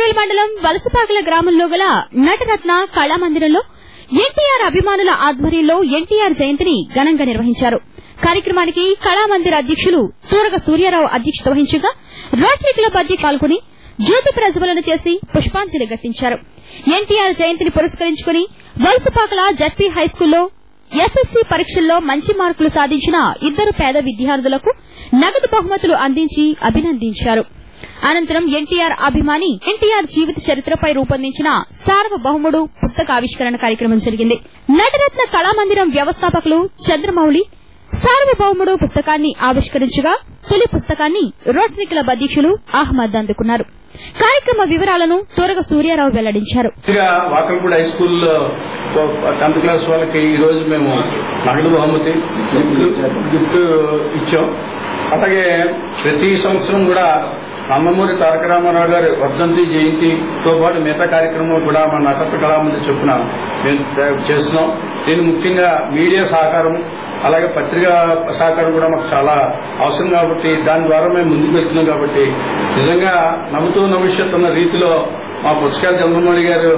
Rural మండలం వలసపాకల గ్రామంలో గల నటరత్న కళామందిరంలో ఎన్టీఆర్ అభిమానుల ఆధ్వర్యంలో ఎన్టీఆర్ జయంతిని ఘనంగా నిర్వహించారు. కార్యక్రమానికి కళామందిర అధ్యక్షులు తూరగ సూర్యారావు అధ్యక్షత వహించగా రోటరీ క్లబ్ అధ్యక్షులు పాల్గొని జ్యోతి ప్రజ్వలన చేసి పుష్పాంజలి ఘటించారు. ఎన్టీఆర్ జయంతిని పురస్కరించుకుని వలసపాకల జడ్పీ హైస్కూల్లో ఎస్ఎస్సీ పరీక్షల్లో మంచి మార్కులు సాధించిన 2 పేద విద్యార్థులకు నగదు బహుమతులు అందించి అభినందించారు. అనంతరం ఎన్టీఆర్ అభిమాని ఎన్టీఆర్ జీవిత చరిత్రపై రూపొందించిన సార్వభౌముడు పుస్తకావిష్కరణ కార్యక్రమం జరిగింది. నటరత్న కళామందిరం వ్యవస్థాపకులు చంద్రమౌళి సార్వభౌముడు పుస్తకాన్ని ఆవిష్కరించగా తొలి పుస్తకాన్ని రోటరీ క్లబ్ అధ్యక్షులు అహ్మద్ అందుకున్నారు. కార్యక్రమ వివరాలను తూరగ సూర్యారావు వెల్లడించారు. వాకల్పూడి హై స్కూల్లో 10th క్లాస్ వాళ్ళకి ఈ రోజు మేము నగదు బహుమతి గిఫ్ట్ ఇచ్చాం. అలాగే ప్రతి సంవత్సరం కూడా నందమూరి తారక రామారావు గారి వర్ధంతి జయంతితో పాటు మిగతా కార్యక్రమాలు కూడా మన నటరత్న కళామందిరం చొప్పున మేము చేస్తున్నాం. దీని ముఖ్యంగా మీడియా సహకారం అలాగే పత్రికా సహకారం కూడా మాకు చాలా అవసరం కాబట్టి దాని ద్వారా మేము ముందుకు వెళ్తున్నాం. కాబట్టి నిజంగా నవ్వుతూ భవిష్యత్తు ఉన్న రీతిలో మా పుస్తకాల చంద్రమౌళి గారు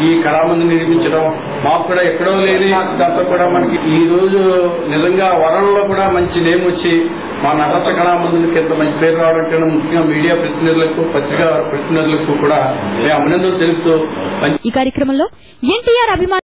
ఈ కళామందిని నిర్మించడం మాకు కూడా ఎక్కడో లేని దాంతో కూడా మనకి ఈ రోజు నిజంగా వరల్డ్లో కూడా మంచి నేమ్ వచ్చి మా నటరత్న కళామందిరికి ఎంత మంచి పేరు రావడం కన్నా ముఖ్యంగా మీడియా ప్రతినిధులకు పత్రికా ప్రతినిధులకు కూడా మేము అభినందనలు తెలుపుతూ ఈ కార్యక్రమంలో ఎన్టీఆర్ అభిమానులు